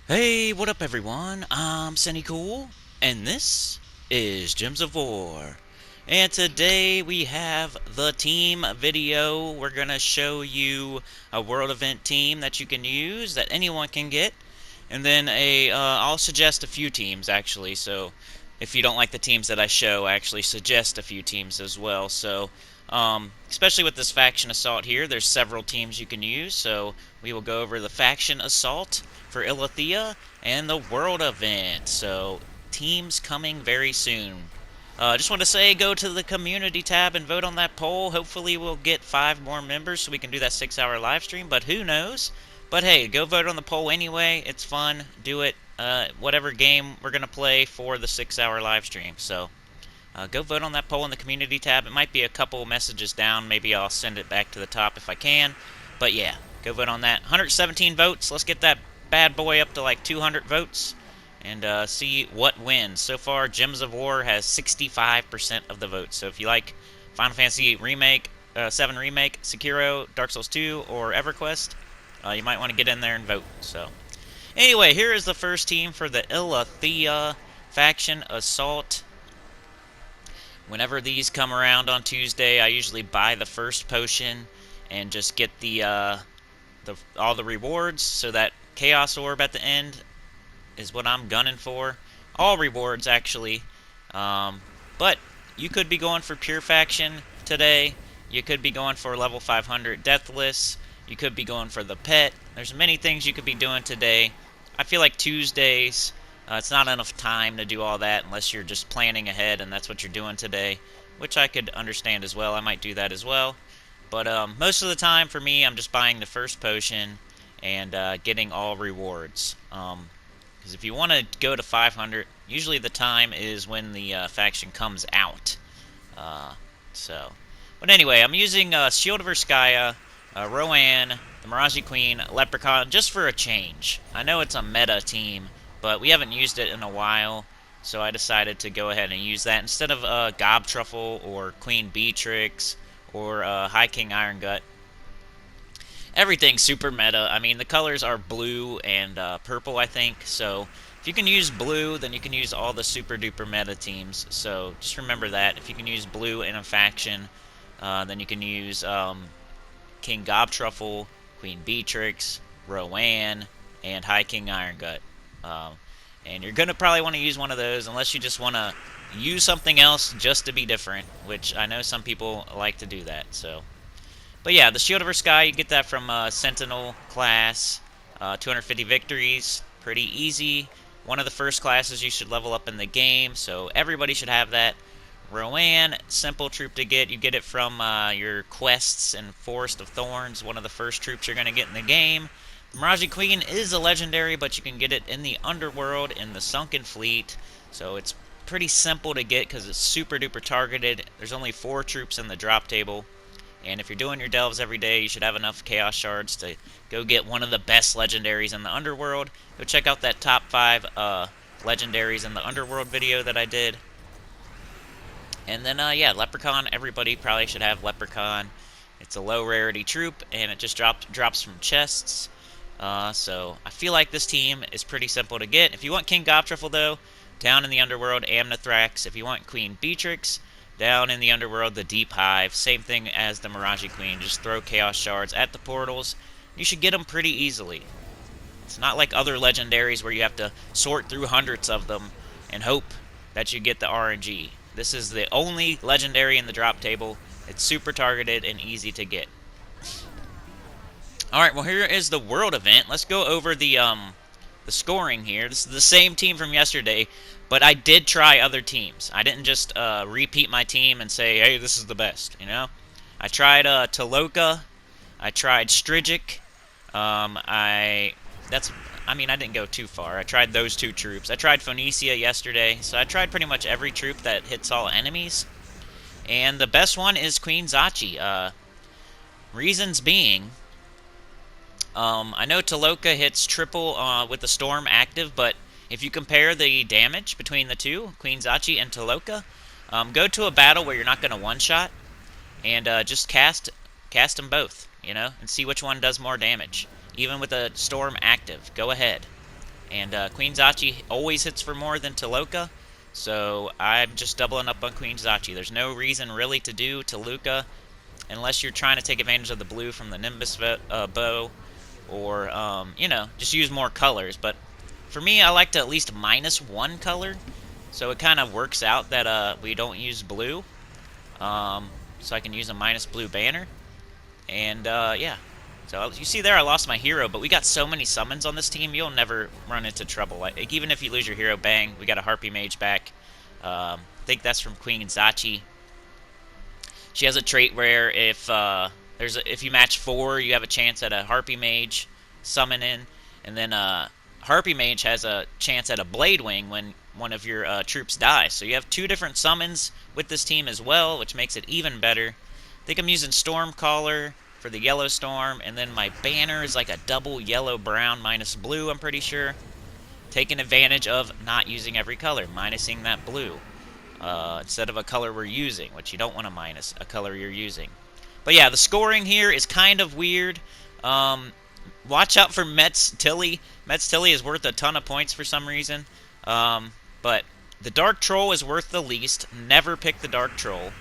Hey, what up everyone? I'm Sinnycool, and this is Gems of War. And today we have the team video. We're gonna show you a world event team that you can use, that anyone can get. And then I'll suggest a few teams actually, so if you don't like the teams that I show, I actually suggest a few teams as well. So, especially with this faction assault here, there's several teams you can use. So we will go over the faction assault for Illithia and the world event. So teams coming very soon. Just want to say, go to the community tab and vote on that poll. Hopefully we'll get 5 more members so we can do that 6-hour live stream, but who knows? But hey, go vote on the poll anyway. It's fun. Do it. Whatever game we're going to play for the 6-hour live stream. So go vote on that poll in the community tab. It might be a couple messages down. Maybe I'll send it back to the top if I can. But yeah, go vote on that. 117 votes. Let's get that bad boy up to like 200 votes and see what wins. So far, Gems of War has 65% of the votes. So if you like Final Fantasy Remake, 7 Remake, Sekiro, Dark Souls 2, or EverQuest, you might want to get in there and vote. So, anyway, here is the first team for the Illithia faction assault. Whenever these come around on Tuesday, I usually buy the first potion and just get all the rewards. So that Chaos Orb at the end is what I'm gunning for. All rewards actually, but you could be going for Pure Faction today. You could be going for level 500 Deathless. You could be going for the pet. There's many things you could be doing today. I feel like Tuesdays, it's not enough time to do all that unless you're just planning ahead and that's what you're doing today, which I could understand as well. I might do that as well. But most of the time for me, I'm just buying the first potion and getting all rewards. Because if you want to go to 500, usually the time is when the faction comes out. But anyway, I'm using Shield of Urskaya, Rowan, the Miraji Queen, Leprechaun, just for a change. I know it's a meta team, but we haven't used it in a while, so I decided to go ahead and use that instead of Gob Truffle or Queen Beatrix or High King Iron Gut. Everything's super meta. I mean, the colors are blue and purple, I think, so if you can use blue, then you can use all the super duper meta teams, so just remember that. If you can use blue in a faction, then you can use King Gobtruffle, Queen Beatrix, Rowan, and High King Iron Gut. And you're going to probably want to use one of those unless you just want to use something else just to be different, which I know some people like to do that. So, but yeah, the Shield of Sky, you get that from Sentinel class, 250 victories, pretty easy. One of the first classes you should level up in the game, so everybody should have that. Rowan, simple troop to get. You get it from your quests in Forest of Thorns, one of the first troops you're going to get in the game. The Miraji Queen is a legendary, but you can get it in the Underworld in the Sunken Fleet, so it's pretty simple to get because it's super duper targeted. There's only 4 troops in the drop table, and if you're doing your delves every day, you should have enough Chaos Shards to go get one of the best legendaries in the Underworld. Go check out that top 5 legendaries in the Underworld video that I did. And then, yeah, Leprechaun. Everybody probably should have Leprechaun. It's a low rarity troop, and it just drops from chests. So I feel like this team is pretty simple to get. If you want King Gobtruffle, though, down in the Underworld, Amnithrax. If you want Queen Beatrix, down in the Underworld, the Deep Hive. Same thing as the Miraji Queen. Just throw Chaos Shards at the portals. You should get them pretty easily. It's not like other legendaries where you have to sort through hundreds of them and hope that you get the RNG. This is the only legendary in the drop table. It's super targeted and easy to get. Alright, well here is the world event. Let's go over the scoring here. This is the same team from yesterday, but I did try other teams. I didn't just repeat my team and say, hey, this is the best, you know? I tried Taloka. I tried Strigic. I mean, I didn't go too far. I tried those 2 troops. I tried Phoenicia yesterday, so I tried pretty much every troop that hits all enemies. And the best one is Queen Zachi. Reasons being, I know Taloka hits triple with the Storm active, but if you compare the damage between the two, Queen Zachi and Taloka, go to a battle where you're not going to one-shot, and just cast them both, you know, and see which one does more damage. Even with a Storm active, go ahead. And Queen Zachi always hits for more than Taloka, so I'm just doubling up on Queen Zachi. There's no reason really to do Taloka unless you're trying to take advantage of the blue from the Nimbus bow, or, you know, just use more colors. But for me, I like to at least minus one color, so it kind of works out that we don't use blue, so I can use a minus blue banner. And, yeah. So, you see there, I lost my hero, but we got so many summons on this team, you'll never run into trouble. Like, even if you lose your hero, bang, we got a Harpy Mage back. I think that's from Queen Zachi. She has a trait where if you match 4, you have a chance at a Harpy Mage summon in, and then Harpy Mage has a chance at a Blade Wing when one of your troops dies. So you have 2 different summons with this team as well, which makes it even better. I think I'm using Stormcaller for the yellow storm, and then my banner is like a double yellow-brown minus blue, I'm pretty sure. Taking advantage of not using every color, minusing that blue. Instead of a color we're using, which you don't want to minus a color you're using. But yeah, the scoring here is kind of weird. Watch out for Metz Tilly. Metz Tilly is worth a ton of points for some reason. But the Dark Troll is worth the least. Never pick the Dark Troll.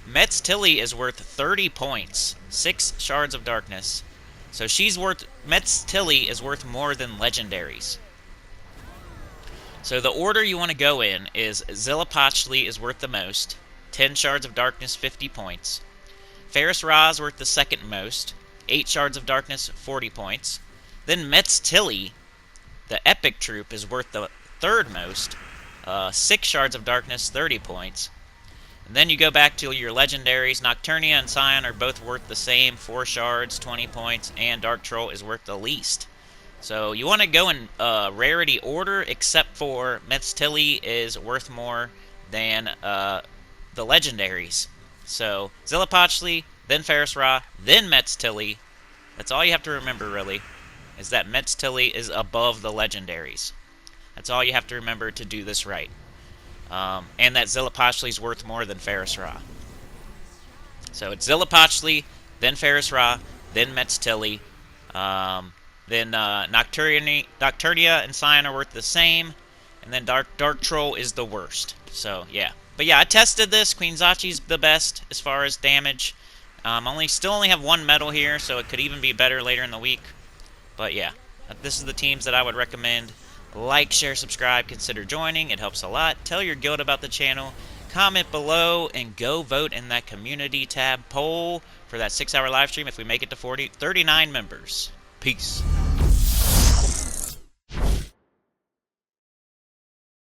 Metz Tilly is worth 30 points. 6 Shards of Darkness. So Metz Tilly is worth more than legendaries. So the order you want to go in is Zillipochli is worth the most. 10 Shards of Darkness, 50 points. Ferris Ra is worth the second most. 8 Shards of Darkness, 40 points. Then Metz Tilly, the Epic Troop, is worth the third most. 6 Shards of Darkness, 30 points. And then you go back to your legendaries. Nocturnia and Scion are both worth the same, 4 shards, 20 points, and Dark Troll is worth the least. So you want to go in rarity order, except for Metz Tilly is worth more than the legendaries. So Zillipochli, then Ferris Ra, then Metz Tilly. That's all you have to remember, really, is that Metz Tilly is above the legendaries. That's all you have to remember to do this right. And that Zillipochli is worth more than Ferris Ra. So it's Zillipochli, then Ferris Ra, then Metz Tilly, then Nocturnia and Scion are worth the same, and then Dark Troll is the worst. So yeah, but yeah, I tested this. Queen Zachi's the best as far as damage. Still only have 1 medal here, so it could even be better later in the week. But yeah, this is the teams that I would recommend. Like, share, subscribe, consider joining. It helps a lot. Tell your guild about the channel. Comment below and go vote in that community tab poll for that 6-hour live stream if we make it to 39 members. Peace.